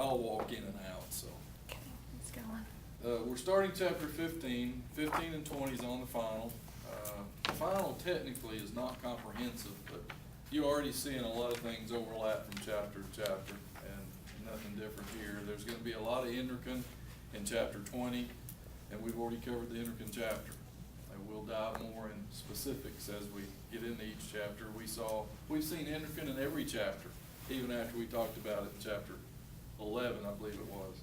all walk in and out, so. Okay, let's go on. We're starting chapter 15. 15 and 20 is on the final. The final technically is not comprehensive, but you're already seeing a lot of things overlap from chapter to chapter, and nothing different here. There's going to be a lot of endocrine in chapter 20, and we've already covered the endocrine chapter. And we'll dive more in specifics as we get into each chapter. We've seen endocrine in every chapter, even after we talked about it in chapter 11, I believe it was.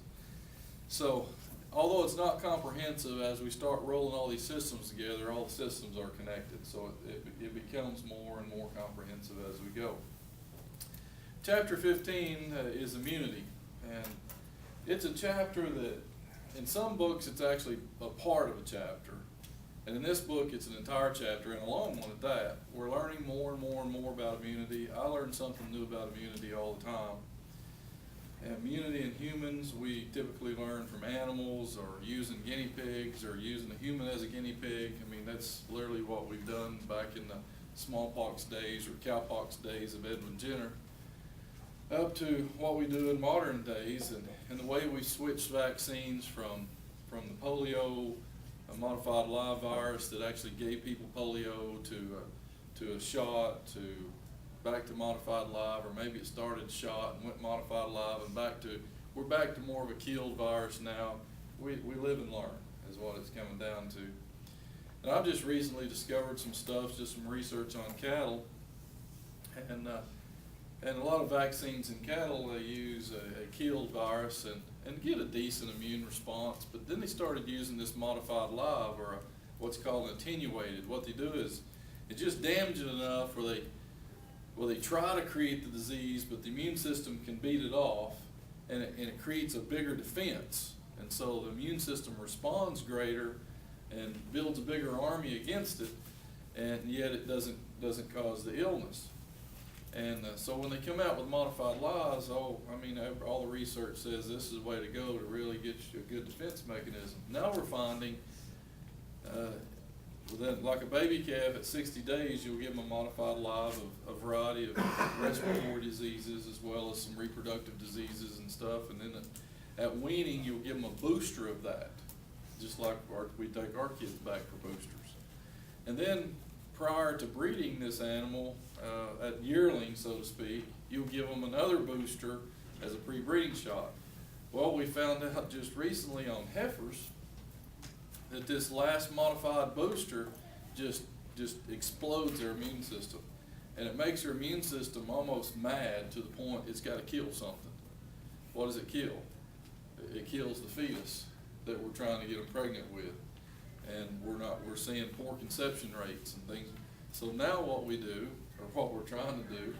So, although it's not comprehensive, as we start rolling all these systems together, all the systems are connected. So it becomes more and more comprehensive as we go. Chapter 15 is immunity. And it's a chapter that, in some books, it's actually a part of a chapter. And in this book, it's an entire chapter, and a long one at that. We're learning more and more and more about immunity. I learn something new about immunity all the time. Immunity in humans, we typically learn from animals or using guinea pigs or using a human as a guinea pig. I mean, that's literally what we've done back in the smallpox days or cowpox days of Edwin Jenner, up to what we do in modern days, and the way we switched vaccines from the polio, a modified live virus that actually gave people polio, to a shot, back to modified live, or maybe it started shot and went modified live, and we're back to more of a killed virus now. We live and learn is what it's coming down to. And I've just recently discovered some stuff, just some research on cattle, and a lot of vaccines in cattle, they use a killed virus and get a decent immune response, but then they started using this modified live, or what's called an attenuated. What they do is it just damages it enough where they try to create the disease, but the immune system can beat it off, and it creates a bigger defense. And so the immune system responds greater and builds a bigger army against it, and yet it doesn't cause the illness. And so when they come out with modified lives, all the research says this is the way to go to really get you a good defense mechanism. Now we're finding that, like a baby calf at 60 days, you'll give them a modified live of a variety of respiratory diseases as well as some reproductive diseases and stuff. And then at weaning, you'll give them a booster of that, just like we take our kids back for boosters. And then prior to breeding this animal, at yearling, so to speak, you'll give them another booster as a pre-breeding shot. Well, we found out just recently on heifers that this last modified booster just explodes their immune system. And it makes their immune system almost mad to the point it's got to kill something. What does it kill? It kills the fetus that we're trying to get them pregnant with. And we're seeing poor conception rates and things. So now what we do, or what we're trying to do,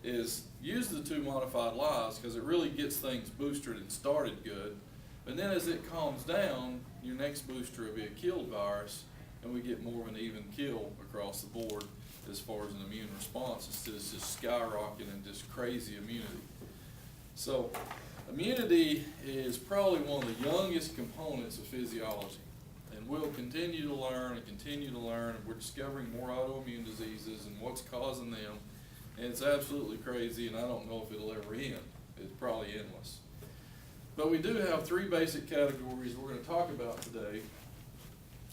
is use the two modified lives, because it really gets things boosted and started good. And then as it calms down, your next booster will be a killed virus, and we get more of an even kill across the board as far as an immune response, instead of just skyrocketing and just crazy immunity. So immunity is probably one of the youngest components of physiology. And we'll continue to learn and continue to learn, and we're discovering more autoimmune diseases and what's causing them. And it's absolutely crazy, and I don't know if it'll ever end. It's probably endless. But we do have three basic categories we're going to talk about today.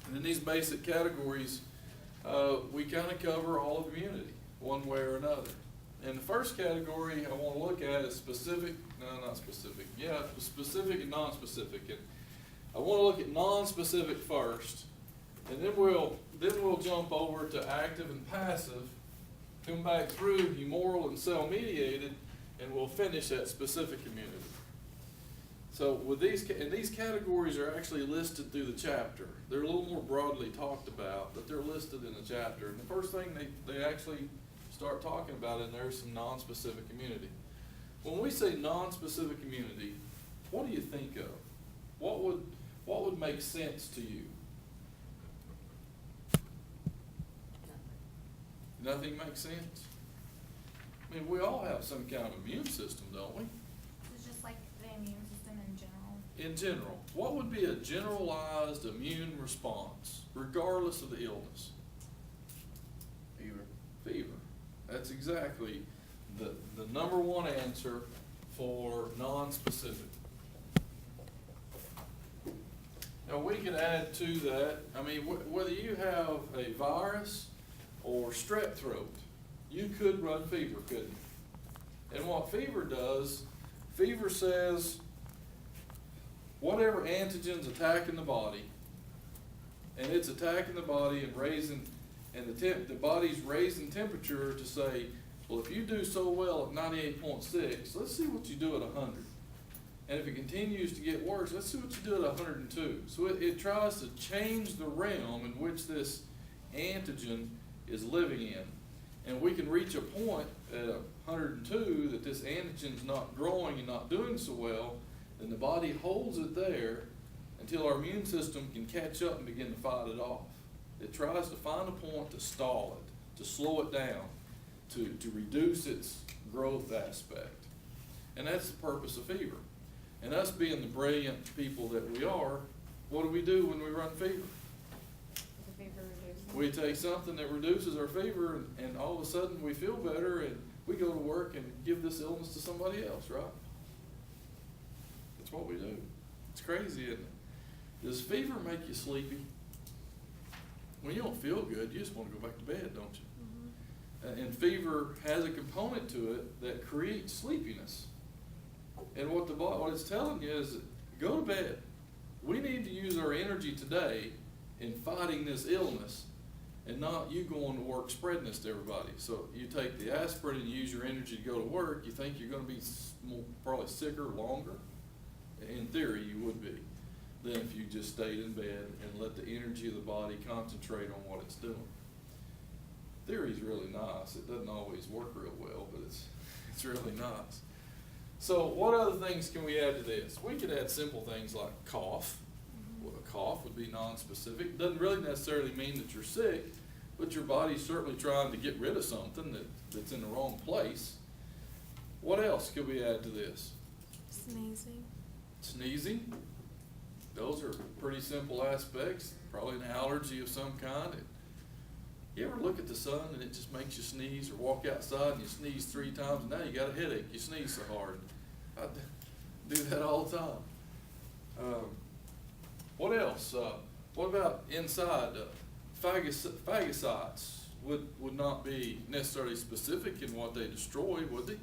And in these basic categories, we kind of cover all of immunity, one way or another. And the first category I want to look at is specific and non-specific. And I want to look at non-specific first, and then we'll jump over to active and passive, come back through humoral and cell-mediated, and we'll finish at specific immunity. So with these categories are actually listed through the chapter. They're a little more broadly talked about, but they're listed in the chapter. And the first thing they actually start talking about in there is some non-specific immunity. When we say non-specific immunity, what do you think of? What would make sense to you? Nothing makes sense? I mean, we all have some kind of immune system, don't we? It's just like the immune system in general. In general, what would be a generalized immune response, regardless of the illness? Fever. That's exactly the number one answer, for non-specific. Now, we can add to that, I mean, whether you have a virus or strep throat, you could run fever, couldn't you? And what fever does, fever says whatever antigen's attacking the body, and it's attacking the body and raising, and the body's raising temperature to say, well, if you do so well at 98.6, let's see what you do at 100. And if it continues to get worse, let's see what you do at 102. So it tries to change the realm in which this antigen is living in. And we can reach a point at 102 that this antigen's not growing and not doing so well, then the body holds it there until our immune system can catch up and begin to fight it off. It tries to find a point to stall it, to slow it down, to reduce its growth aspect. And that's the purpose of fever. And us being the brilliant people that we are, what do we do when we run fever? The fever reduces. We take something that reduces our fever, and all of a sudden we feel better, and we go to work and give this illness to somebody else, right? That's what we do. It's crazy, isn't it? Does fever make you sleepy? When you don't feel good, you just want to go back to bed, don't you? And fever has a component to it that creates sleepiness. And what it's telling you is, go to bed. We need to use our energy today in fighting this illness, and not you going to work spreading this to everybody. So you take the aspirin and use your energy to go to work, you think you're going to be probably sicker longer? In theory, you would be, than if you just stayed in bed and let the energy of the body concentrate on what it's doing. Theory's really nice. It doesn't always work real well, but it's really nice. So what other things can we add to this? We could add simple things like cough. Well, a cough would be non-specific. Doesn't really necessarily mean that you're sick, but your body's certainly trying to get rid of something that's in the wrong place. What else could we add to this? Sneezing. Sneezing. Those are pretty simple aspects. Probably an allergy of some kind. You ever look at the sun and it just makes you sneeze, or walk outside and you sneeze 3 times and now you got a headache, you sneeze so hard? I do that all the time. What else? What about inside? Phagocytes would not be necessarily specific in what they destroy, would they?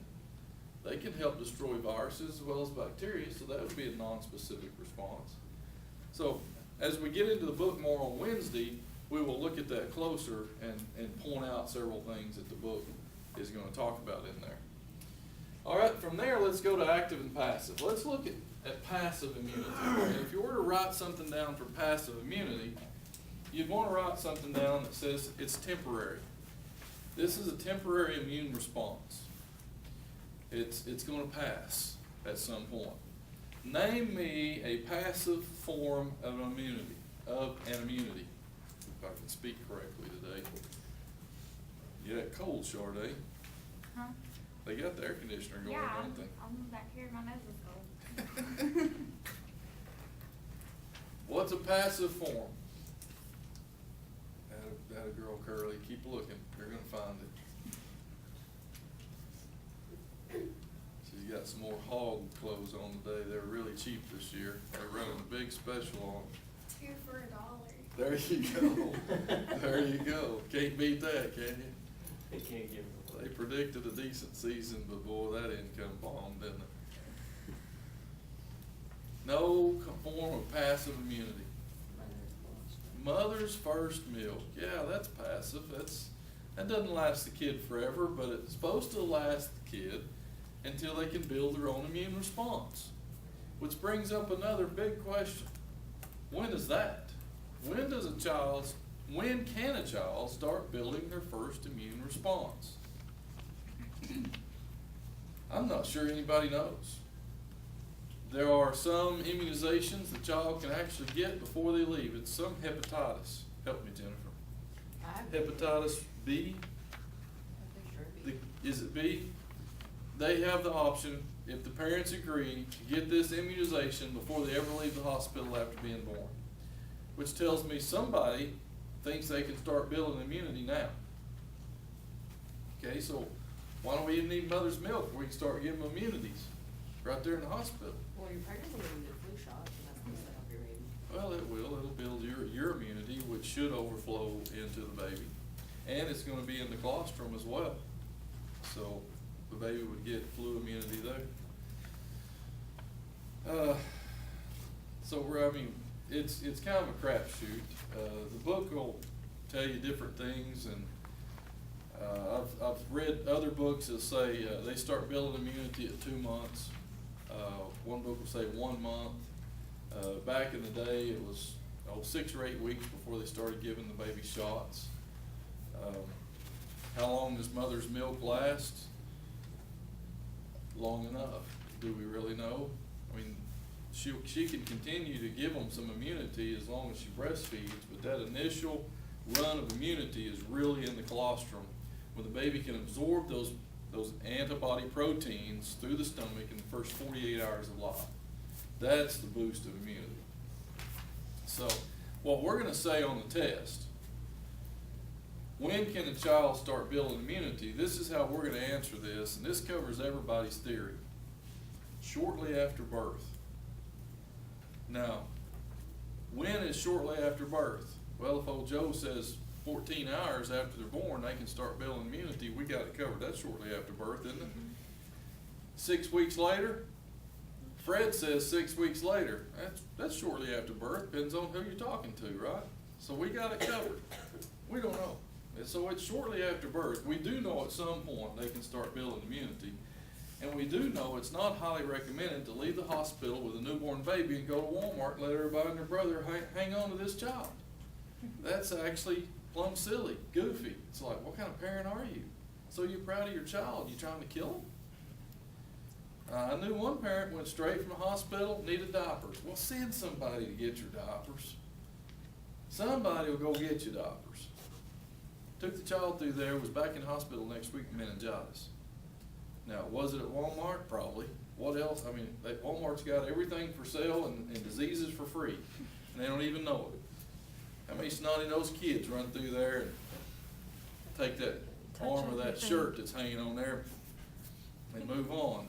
They can help destroy viruses as well as bacteria, so that would be a non-specific response. So as we get into the book more on Wednesday, we will look at that closer and point out several things that the book is going to talk about in there. All right, from there, let's go to active and passive. Let's look at passive immunity. And if you were to write something down for passive immunity, you'd want to write something down that says it's temporary. This is a temporary immune response. It's going to pass at some point. Name me a passive form of an immunity. If I can speak correctly today. You that cold, Sharday. Huh? They got the air conditioner going, Yeah, don't they? I'm back here, my nose is cold. What's a passive form? That a girl, Curly. Keep looking. You're going to find it. She's got some more hog clothes on today. They're really cheap this year. They're running a big special on them. 2 for $1. There you go. There you go. Can't beat that, can you? They can't give it away. They predicted a decent season, but boy, that income bombed, didn't it? No form of passive immunity. Mother's first milk. Yeah, that's passive. That doesn't last the kid forever, but it's supposed to last the kid until they can build their own immune response. Which brings up another big question. When is that? When can a child start building their first immune response? I'm not sure anybody knows. There are some immunizations the child can actually get before they leave. It's some hepatitis. Help me, Jennifer. Hepatitis B? Is it B? They have the option, if the parents agree, to get this immunization before they ever leave the hospital after being born. Which tells me somebody thinks they can start building immunity now. Okay, so why don't we even need mother's milk? We can start giving them immunities. right there in the hospital. Well, you're pregnant when you get a flu shot, and that's gonna set up your baby. Well, it will, it'll build your immunity, which should overflow into the baby. And it's gonna be in the colostrum as well. So the baby would get flu immunity there. So I mean, it's kind of a crapshoot. The book will tell you different things, and I've read other books that say they start building immunity at 2 months. One book will say 1 month. Back in the day, it was 6 or 8 weeks before they started giving the baby shots. How long does mother's milk last? Long enough. Do we really know? I mean, she can continue to give them some immunity as long as she breastfeeds, but that initial run of immunity is really in the colostrum, when the baby can absorb those antibody proteins through the stomach in the first 48 hours of life. That's the boost of immunity. So what we're gonna say on the test, when can a child start building immunity? This is how we're gonna answer this, and this covers everybody's theory. Shortly after birth. Now, when is shortly after birth? Well, if old Joe says 14 hours after they're born, they can start building immunity, we got it covered. That's shortly after birth, isn't it? 6 weeks later? Fred says 6 weeks later. That's shortly after birth, depends on who you're talking to, right? So we got it covered. We don't know. And so it's shortly after birth. We do know at some point they can start building immunity. And we do know it's not highly recommended to leave the hospital with a newborn baby and go to Walmart and let everybody and their brother hang on to this child. That's actually plumb silly, goofy. It's like, what kind of parent are you? So you're proud of your child, you trying to kill him? I knew one parent went straight from the hospital, needed diapers. Well, send somebody to get your diapers. Somebody will go get you diapers. Took the child through there, was back in the hospital next week with meningitis. Now, was it at Walmart? Probably. What else? I mean, Walmart's got everything for sale and diseases for free, and they don't even know it. How many snotty-nosed kids run through there and take that arm or that shirt that's hanging on there and move on?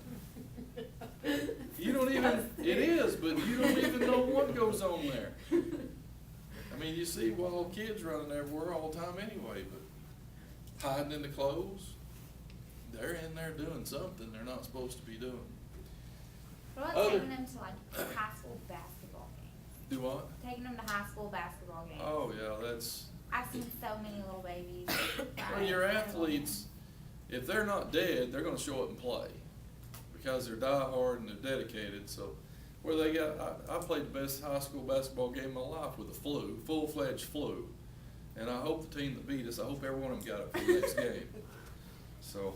You don't even, it is, but you don't even know what goes on there. I mean, you see wild kids running everywhere all the time anyway, but hiding in the clothes, they're in there doing something they're not supposed to be doing. What about taking them to like high school basketball games? Do what? Taking them to high school basketball games. Oh, yeah, that's, I've seen so many little babies. well, your athletes, if they're not dead, they're gonna show up and play, because they're diehard and they're dedicated. So where they got, I played the best high school basketball game of my life with a flu, full-fledged flu. And I hope the team that beat us, I hope every one of them got it for the next game. So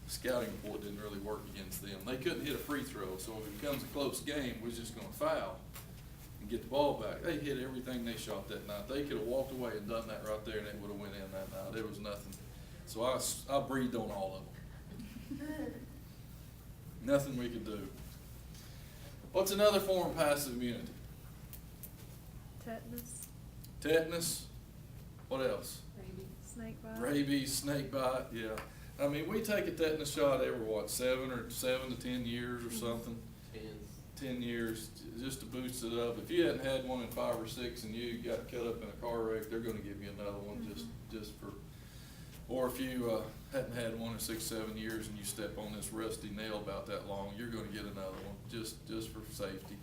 scouting report didn't really work against them. They couldn't hit a free throw, so if it becomes a close game, we're just gonna foul and get the ball back. They hit everything they shot that night. They could have walked away and done that right there, and it would have went in that night. There was nothing. So I breathed on all of them. Nothing we could do. What's another form of passive immunity? Tetanus, Tetanus. What else? Maybe. snake bite. Rabies, snake bite, yeah. I mean, we take a tetanus shot every, what, 7 to 10 years or something? 10 years, just to boost it up. If you hadn't had one in 5 or 6 and you got cut up in a car wreck, they're gonna give you another one just for, or if you hadn't had one in 6, 7 years and you step on this rusty nail about that long, you're gonna get another one, just for safety.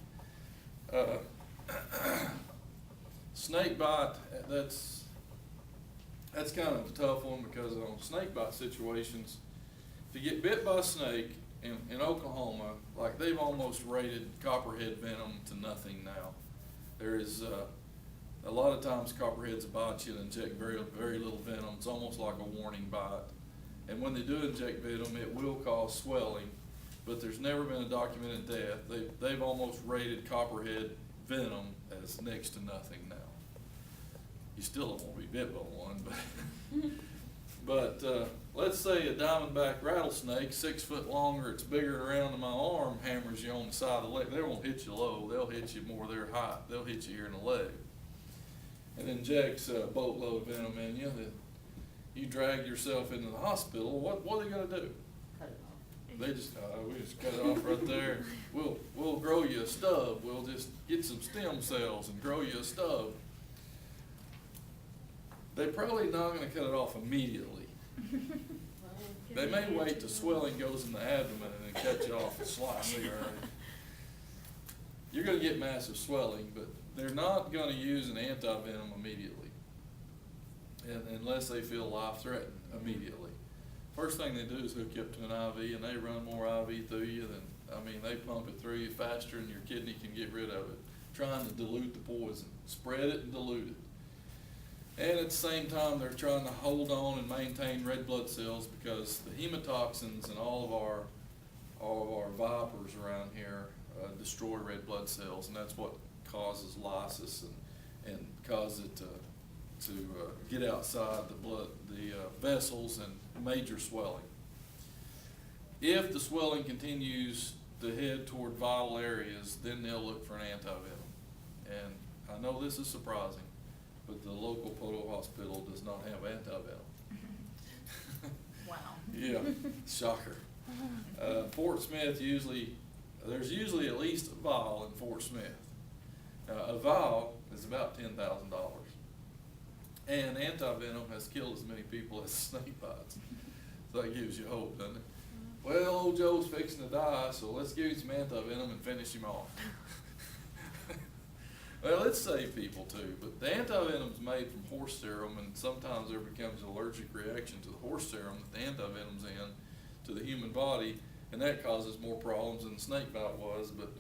Snake bite, that's kind of a tough one, because on snake bite situations, if you get bit by a snake in Oklahoma, like they've almost rated copperhead venom to nothing now. There is a lot of times copperheads bite you and inject very, very little venom. It's almost like a warning bite. And when they do inject venom, it will cause swelling, but there's never been a documented death. They've almost rated copperhead venom as next to nothing now. You still don't want to be bit by one, but let's say a diamondback rattlesnake, 6 foot longer, it's bigger around than my arm, hammers you on the side of the leg. They won't hit you low, they'll hit you more their height. They'll hit you here in the leg. And injects a boatload of venom in you. Then you drag yourself into the hospital. What are they gonna do? Cut it off. They just, we just cut it off right there. We'll grow you a stub. We'll just get some stem cells and grow you a stub. They're probably not gonna cut it off immediately. They may wait till swelling goes in the abdomen and then cut you off and slice it. You're gonna get massive swelling, but they're not gonna use an anti-venom immediately. Unless they feel life-threatened immediately. First thing they do is hook you up to an IV, and they run more IV through you than, they pump it through you faster than your kidney can get rid of it, trying to dilute the poison, spread it and dilute it. And at the same time, they're trying to hold on and maintain red blood cells, because the hematoxins and all of our vipers around here destroy red blood cells, and that's what causes lysis and causes it to get outside the vessels and major swelling. If the swelling continues to head toward vital areas, then they'll look for an antivenom. And I know this is surprising, but the local Poto hospital does not have antivenom. Wow. Yeah, shocker. Fort Smith there's usually at least a vial in Fort Smith. A vial is about $10,000. And antivenom has killed as many people as snake bites. So that gives you hope, doesn't it? Well, old Joe's fixing to die, so let's give him some antivenom and finish him off. Well, it saves people too, but the antivenom's made from horse serum, and sometimes there becomes an allergic reaction to the horse serum that the antivenom's in to the human body, and that causes more problems than the snake bite was, but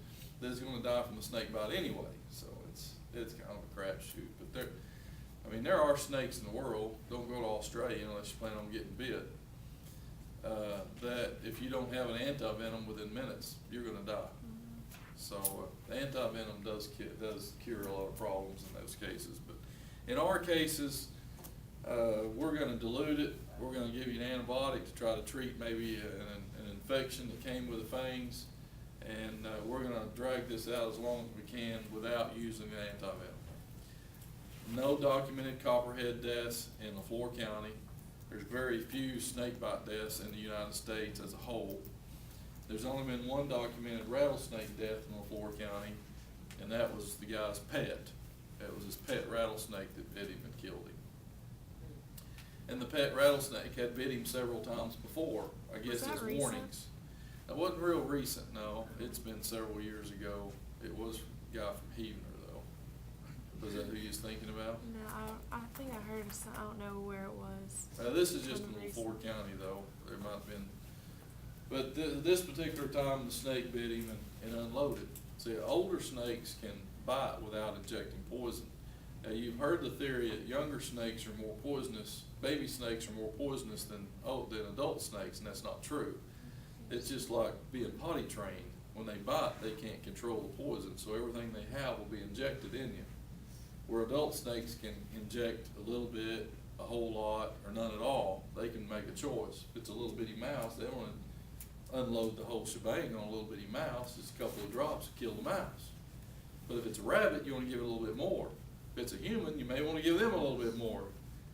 they're gonna die from the snake bite anyway, so it's kind of a crapshoot. But there are snakes in the world. Don't go to Australia unless you plan on getting bit. That if you don't have an antivenom within minutes, you're gonna die. So the antivenom does cure a lot of problems in those cases. But in our cases, we're gonna dilute it. We're gonna give you an antibiotic to try to treat maybe an infection that came with the fangs, and we're gonna drag this out as long as we can without using an antivenom. No documented copperhead deaths in LaFleur County. There's very few snakebite deaths in the United States as a whole. There's only been one documented rattlesnake death in LaFleur County, and that was the guy's pet. It was his pet rattlesnake that bit him and killed him. And the pet rattlesnake had bit him several times before, I guess as warnings. That wasn't real recent, no. It's been several years ago. It was a guy from Heavener, though. Was that who you was thinking about? No, I think I heard I don't know where it was. This is just in LaFleur County, though. There might have been. But this particular time, the snake bit him and unloaded. See, older snakes can bite without injecting poison. Now, you've heard the theory that younger snakes are more poisonous, baby snakes are more poisonous than adult snakes, and that's not true. It's just like being potty trained. When they bite, they can't control the poison, so everything they have will be injected in you. Where adult snakes can inject a little bit, a whole lot, or none at all, they can make a choice. If it's a little bitty mouse, they want to unload the whole shebang on a little bitty mouse. Just a couple of drops to kill the mouse. But if it's a rabbit, you want to give it a little bit more. If it's a human, you may want to give them a little bit more.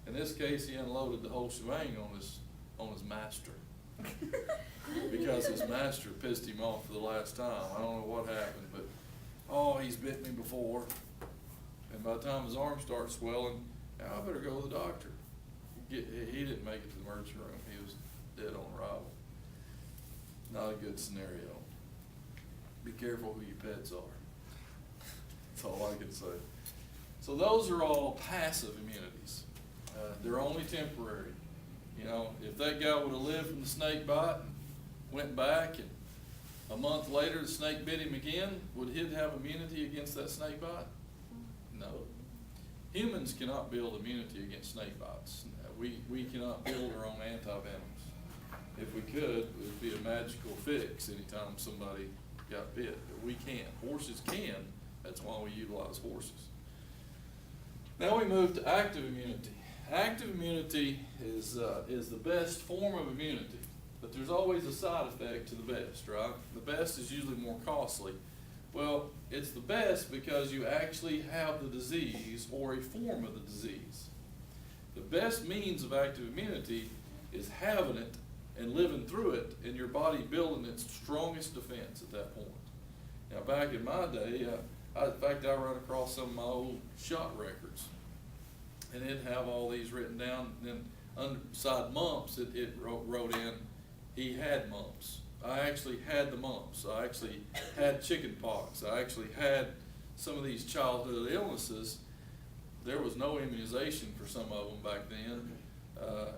In this case, he unloaded the whole shebang on his master. Because his master pissed him off for the last time. I don't know what happened, but he's bit me before. And by the time his arm starts swelling, I better go to the doctor. He didn't make it to the emergency room. He was dead on arrival. Not a good scenario. Be careful who your pets are. That's all I can say. So those are all passive immunities. They're only temporary. You know, if that guy would have lived from the snake bite and went back and a month later the snake bit him again, would he have immunity against that snake bite? No. Humans cannot build immunity against snake bites. We cannot build our own antivenoms. If we could, it would be a magical fix anytime somebody got bit, but we can't. Horses can. That's why we utilize horses. Now we move to active immunity. Active immunity is the best form of immunity, but there's always a side effect to the best, right? The best is usually more costly. Well, it's the best because you actually have the disease or a form of the disease. The best means of active immunity is having it and living through it, and your body building its strongest defense at that point. Now, back in my day, in fact, I run across some of my old shot records, and it'd have all these written down, and then underside mumps, it wrote in, he had mumps. I actually had the mumps. I actually had chicken pox. I actually had some of these childhood illnesses. There was no immunization for some of them back then.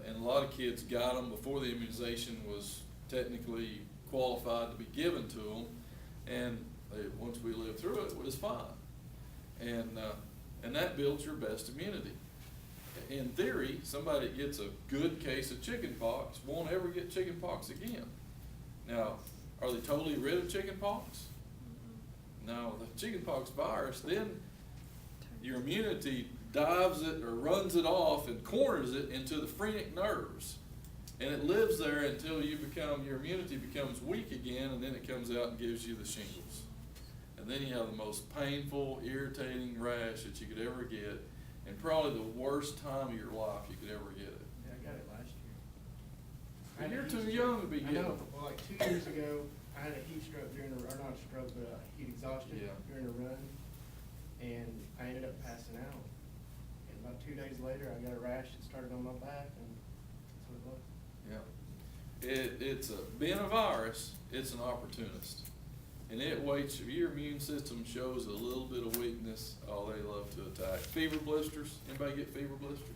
And a lot of kids got them before the immunization was technically qualified to be given to them. And once we lived through it, it was fine. And that builds your best immunity. In theory, somebody that gets a good case of chicken pox won't ever get chicken pox again. Now, are they totally rid of chicken pox? No, the chicken pox virus, then your immunity dives it or runs it off and corners it into the phrenic nerves. And it lives there until your immunity becomes weak again, and then it comes out and gives you the shingles. And then you have the most painful, irritating rash that you could ever get, and probably the worst time of your life you could ever get it. Yeah, I got it last year. And you're too young to be I getting know, it. well, like 2 years ago, I had a heat stroke during or not a stroke, but heat exhaustion Yeah. during a run, and I ended up passing out. And about 2 days later, I got a rash that started on my back, and that's what it was. Yeah. It's being a virus, it's an opportunist. And it waits, if your immune system shows a little bit of weakness, oh, they love to attack. Fever blisters, anybody get fever blisters?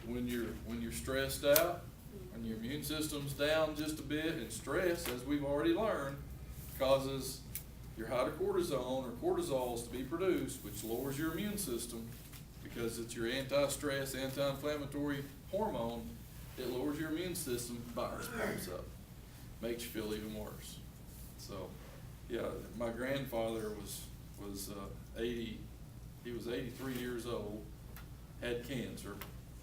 When you're stressed out, and your immune system's down just a bit, and stress, as we've already learned, causes your hydrocortisone or cortisols to be produced, which lowers your immune system, because it's your anti-stress, anti-inflammatory hormone. It lowers your immune system, virus pops up, makes you feel even worse. So, yeah, my grandfather was 80, he was 83 years old, had cancer,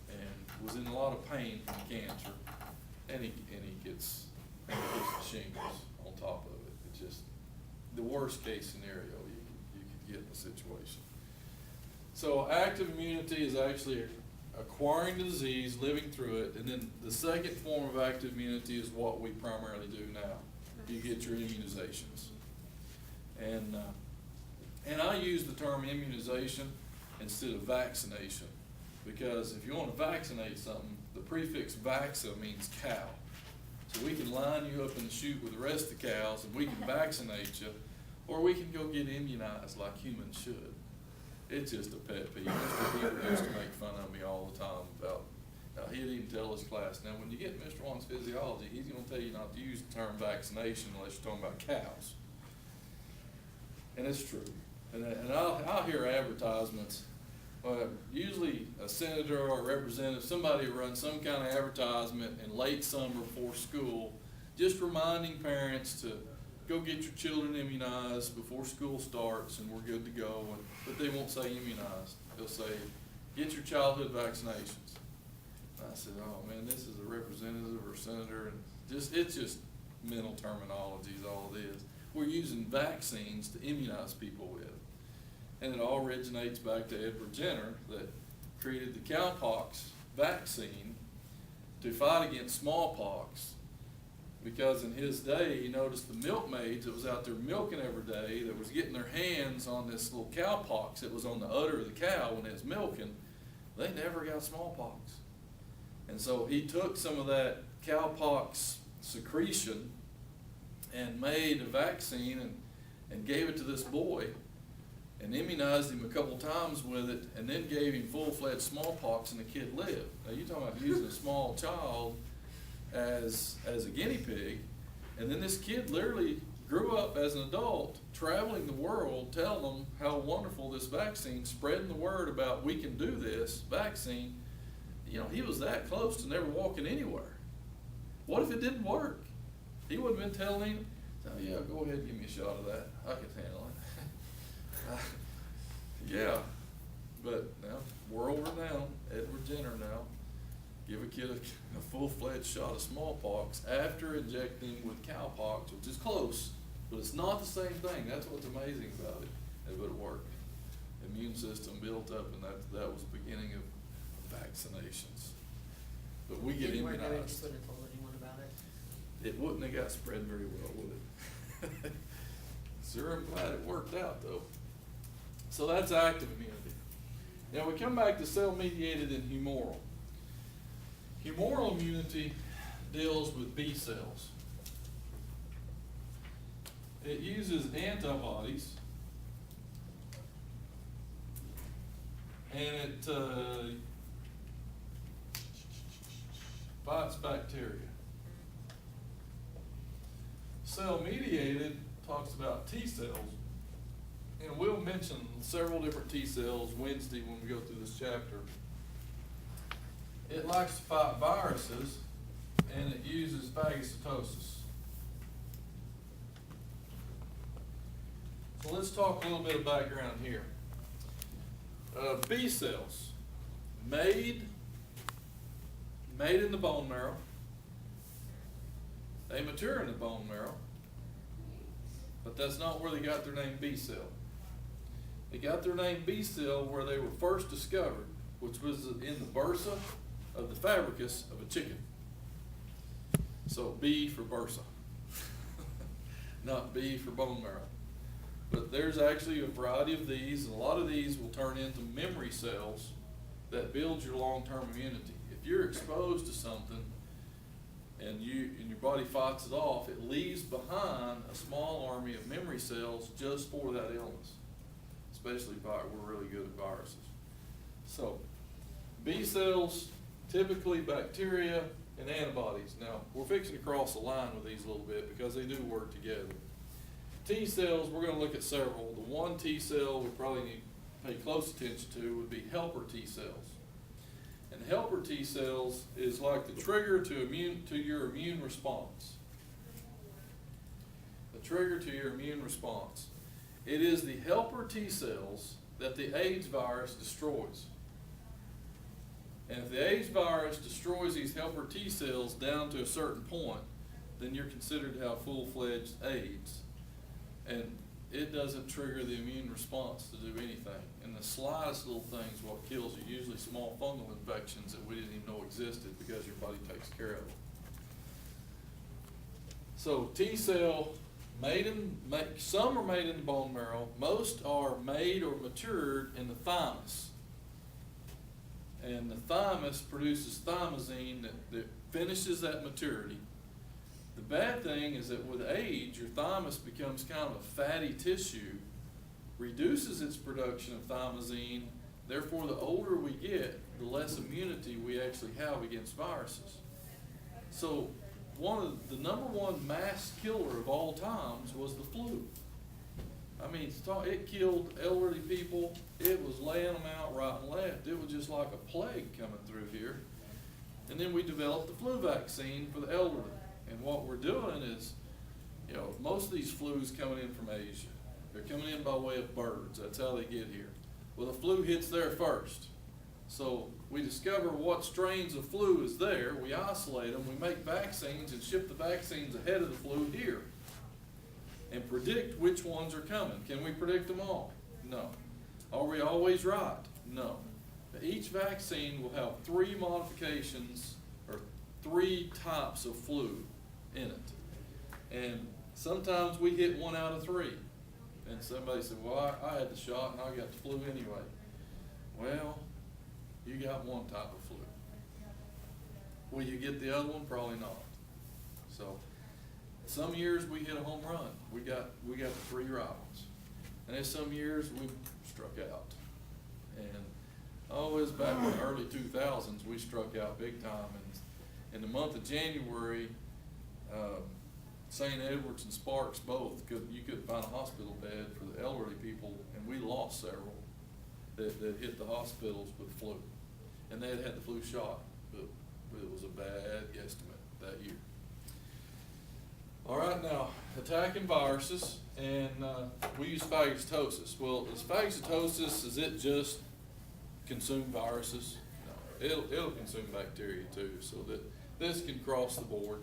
and was in a lot of pain from cancer, and he gets the shingles on top of it. It's just the worst case scenario you could get in a situation. So active immunity is actually acquiring the disease, living through it, and then the second form of active immunity is what we primarily do now. You get your immunizations. And I use the term immunization instead of vaccination, because if you want to vaccinate something, the prefix vaxa means cow. So we can line you up in the chute with the rest of the cows and we can vaccinate you, or we can go get immunized like humans should. It's just a pet peeve. Mr. Beaver used to make fun of me all the time about, he'd even tell his class, now when you get Mr. Dwann's Physiology, he's going to tell you not to use the term vaccination unless you're talking about cows. And it's true. And I'll hear advertisements, usually a senator or a representative, somebody runs some kind of advertisement in late summer before school, just reminding parents to go get your children immunized before school starts and we're good to go. But they won't say immunized. They'll say, get your childhood vaccinations. And I said, oh man, this is a representative or senator, and it's just mental terminology is all it is. We're using vaccines to immunize people with. And it all originates back to Edward Jenner that created the cowpox vaccine to fight against smallpox. Because in his day, he noticed the milkmaids that was out there milking every day that was getting their hands on this little cowpox that was on the udder of the cow when it was milking, they never got smallpox. And so he took some of that cowpox secretion and made a vaccine and gave it to this boy and immunized him a couple times with it, and then gave him full-fledged smallpox, and the kid lived. Now you're talking about using a small child as a guinea pig, and then this kid literally grew up as an adult, traveling the world, telling them how wonderful this vaccine, spreading the word about we can do this vaccine. You know, he was that close to never walking anywhere. What if it didn't work? He would have been telling him, oh, yeah, go ahead and give me a shot of that. I can handle it. Yeah, but now, world renowned, Edward Jenner now, give a kid a full-fledged shot of smallpox after injecting him with cowpox, which is close, but it's not the same thing. That's what's amazing about it, but it worked. Immune system built up, and that was the beginning of vaccinations. but we get Didn't work out, you immunized. just wouldn't have told anyone about it. It wouldn't have got spread very well, would it? Sure, I'm glad it worked out though. So that's active immunity. Now we come back to cell-mediated and humoral. Humoral immunity deals with B cells. It uses antibodies and it fights bacteria. Cell-mediated talks about T cells, and we'll mention several different T cells Wednesday when we go through this chapter. It likes to fight viruses, and it uses phagocytosis. So let's talk a little bit of background here. B cells, made in the bone marrow. They mature in the bone marrow, but that's not where they got their name B cell. They got their name B cell where they were first discovered, which was in the bursa of the fabricus of a chicken. So B for bursa, not B for bone marrow. But there's actually a variety of these, and a lot of these will turn into memory cells that build your long-term immunity. If you're exposed to something and your body fights it off, it leaves behind a small army of memory cells just for that illness. Especially we're really good at viruses. So B cells, typically bacteria and antibodies. Now we're fixing to cross the line with these a little bit because they do work together. T cells, we're going to look at several. The one T cell we probably need to pay close attention to would be helper T cells. And helper T cells is like the trigger to your immune response. The trigger to your immune response. It is the helper T cells that the AIDS virus destroys. And if the AIDS virus destroys these helper T cells down to a certain point, then you're considered to have full-fledged AIDS. And it doesn't trigger the immune response to do anything. And the slightest little thing is what kills you, usually small fungal infections that we didn't even know existed because your body takes care of them. So T cell, some are made in the bone marrow, most are made or matured in the thymus. And the thymus produces thymazine that finishes that maturity. The bad thing is that with age, your thymus becomes kind of a fatty tissue, reduces its production of thymazine, therefore the older we get, the less immunity we actually have against viruses. So the number one mass killer of all times was the flu. I mean, it killed elderly people. It was laying them out right and left. It was just like a plague coming through here. And then we developed the flu vaccine for the elderly. And what we're doing is, most of these flus coming in from Asia. They're coming in by way of birds. That's how they get here. Well, the flu hits there first. So we discover what strains of flu is there. We isolate them. We make vaccines and ship the vaccines ahead of the flu here. And predict which ones are coming. Can we predict them all? No. Are we always right? No. Each vaccine will have 3 modifications or 3 types of flu in it. And sometimes we hit 1 out of 3. And somebody said, well, I had the shot and I got the flu anyway. Well, you got 1 type of flu. Will you get the other one? Probably not. So some years we hit a home run. We got the 3 right ones. And then some years we struck out. And it was back in the early 2000s we struck out big time. And in the month of January, St. Edwards and Sparks both, you couldn't find a hospital bed for the elderly people, and we lost several that hit the hospitals with flu. And they had the flu shot, but it was a bad guesstimate that year. All right, now, attacking viruses, and we use phagocytosis. Well, is phagocytosis, is it just consume viruses? No, it'll consume bacteria too, so that this can cross the board.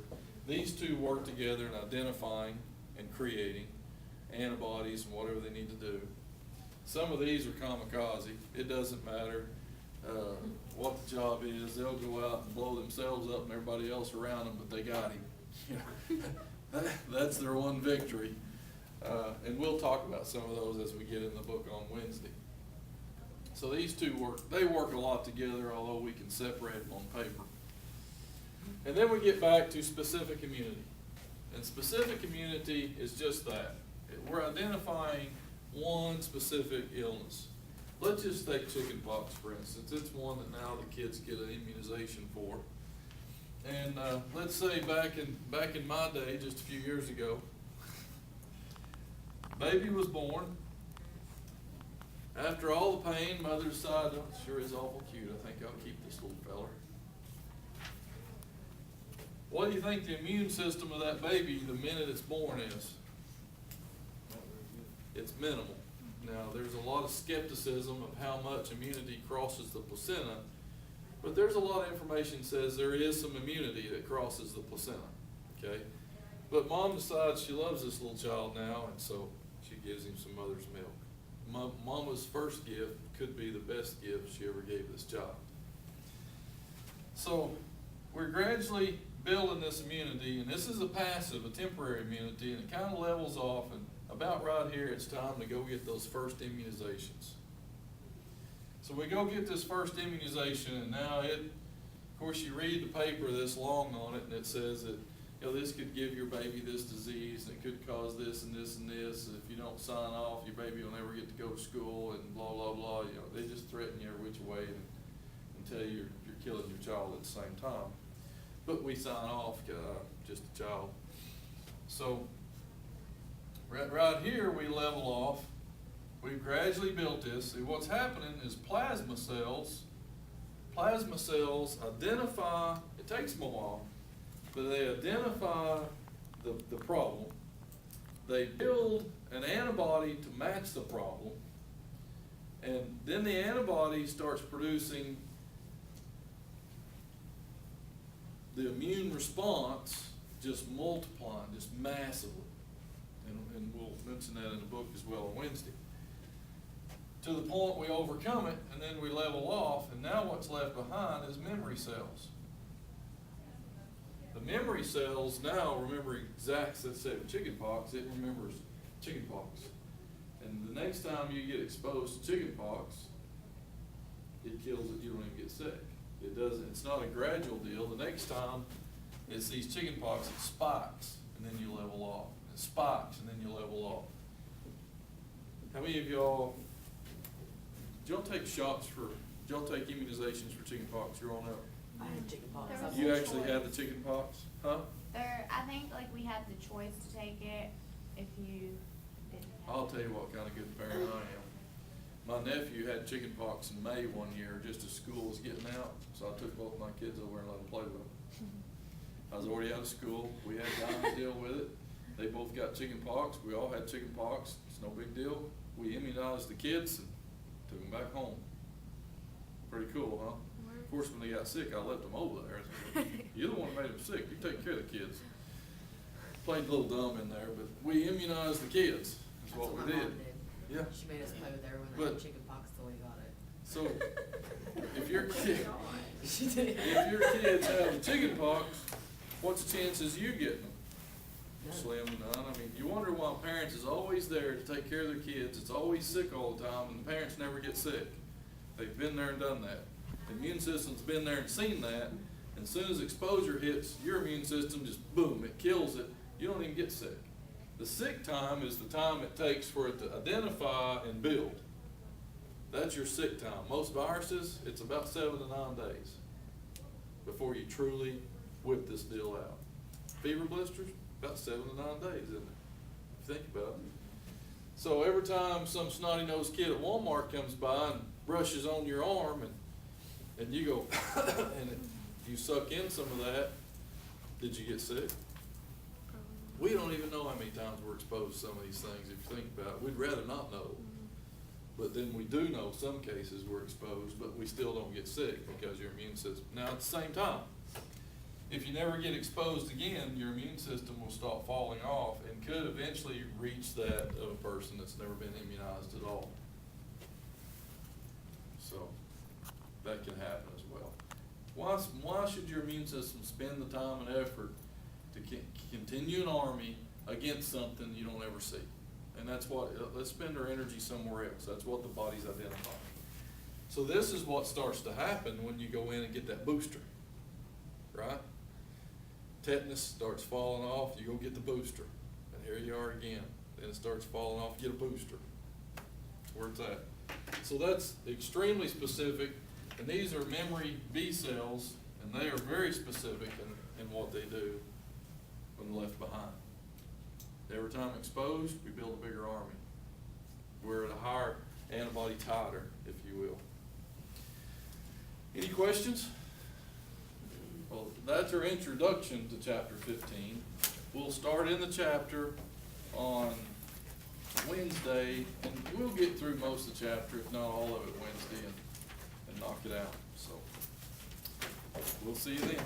These two work together in identifying and creating antibodies and whatever they need to do. Some of these are kamikaze. It doesn't matter. what the job is. They'll go out and blow themselves up and everybody else around them, but they got him. You know, that's their one victory. And we'll talk about some of those as we get in the book on Wednesday. So these two work a lot together, although we can separate them on paper. And then we get back to specific immunity. And specific immunity is just that. We're identifying one specific illness. Let's just take chickenpox, for instance. It's one that now the kids get an immunization for. And let's say back in my day, just a few years ago, baby was born. After all the pain, mother decided, oh, sure is awful cute. I think I'll keep this little feller. What do you think the immune system of that baby the minute it's born is? It's minimal. Now, there's a lot of skepticism of how much immunity crosses the placenta, but there's a lot of information that says there is some immunity that crosses the placenta, okay? But mom decides she loves this little child now, and so she gives him some mother's milk. Mama's first gift could be the best gift she ever gave this child. So we're gradually building this immunity, and this is a passive, a temporary immunity, and it kind of levels off, and about right here, it's time to go get those first immunizations. So we go get this first immunization, and now of course you read the paper this long on it, and it says that, you know, this could give your baby this disease, and it could cause this and this and this, and if you don't sign off, your baby will never get to go to school, and blah, blah, blah. You know, they just threaten you every which way and tell you you're killing your child at the same time. But we sign off, just a child. So right here, we level off. We've gradually built this. And what's happening is plasma cells identify, it takes them a while, but they identify the problem. They build an antibody to match the problem. And then the antibody starts producing the immune response, just multiplying, just massively. And we'll mention that in the book as well on Wednesday. To the point we overcome it, and then we level off, and now what's left behind is memory cells. The memory cells now remember exactly, let's say with chickenpox, it remembers chickenpox. And the next time you get exposed to chickenpox, it kills it, you don't even get sick. It doesn't, it's not a gradual deal. The next time it's these chickenpox, it spikes, and then you level off. It spikes, and then you level off. How many of y'all, did y'all take shots for, did y'all take immunizations for chickenpox growing up? I had chickenpox. There was You a actually had the choice. chickenpox? Huh? I think like we had the choice to take it if you didn't have I'll it. tell you what kind of good parent I am. My nephew had chickenpox in May one year, just as school was getting out, so I took both my kids over and let them play with them. I was already out of school. We had time to deal with it. They both got chickenpox. We all had chickenpox. It's no big deal. We immunized the kids and took them back home. Pretty cool, huh? Of course, when they got sick, I left them over there. You're the one that made them sick. You take care of the kids. Played a little dumb in there, but we immunized the kids. That's what my we mom did. Yeah. She made us play with everyone that But- had chickenpox till we got it. So, if your kid, She did. if your kids have the chickenpox, what's the chances you getting them? None. Slim to none. I mean, you wonder why parents is always there to take care of their kids. It's always sick all the time, and the parents never get sick. They've been there and done that. The immune system's been there and seen that, and as soon as exposure hits, your immune system just boom, it kills it. You don't even get sick. The sick time is the time it takes for it to identify and build. That's your sick time. Most viruses, it's about 7 to 9 days before you truly whip this deal out. Fever blisters, about 7 to 9 days, isn't it? If you think about it. So every time some snotty-nosed kid at Walmart comes by and brushes on your arm and you go, and you suck in some of that, did you get sick? We don't even know how many times we're exposed to some of these things, if you think about it. We'd rather not know. But then we do know some cases we're exposed, but we still don't get sick because your immune system. Now, at the same time, if you never get exposed again, your immune system will start falling off and could eventually reach that of a person that's never been immunized at all. So, that can happen as well. Why should your immune system spend the time and effort to continue an army against something you don't ever see? And that's what, let's spend our energy somewhere else. That's what the body's identifying. So this is what starts to happen when you go in and get that booster, right? Tetanus starts falling off, you go get the booster, and here you are again. Then it starts falling off, get a booster. That's where it's at. So that's extremely specific, and these are memory B cells, and they are very specific in what they do when left behind. Every time exposed, we build a bigger army. We're at a higher antibody titer, if you will. Any questions? Well, that's our introduction to chapter 15. We'll start in the chapter on Wednesday, and we'll get through most of the chapter, if not all of it Wednesday, and knock it out. So, we'll see you then.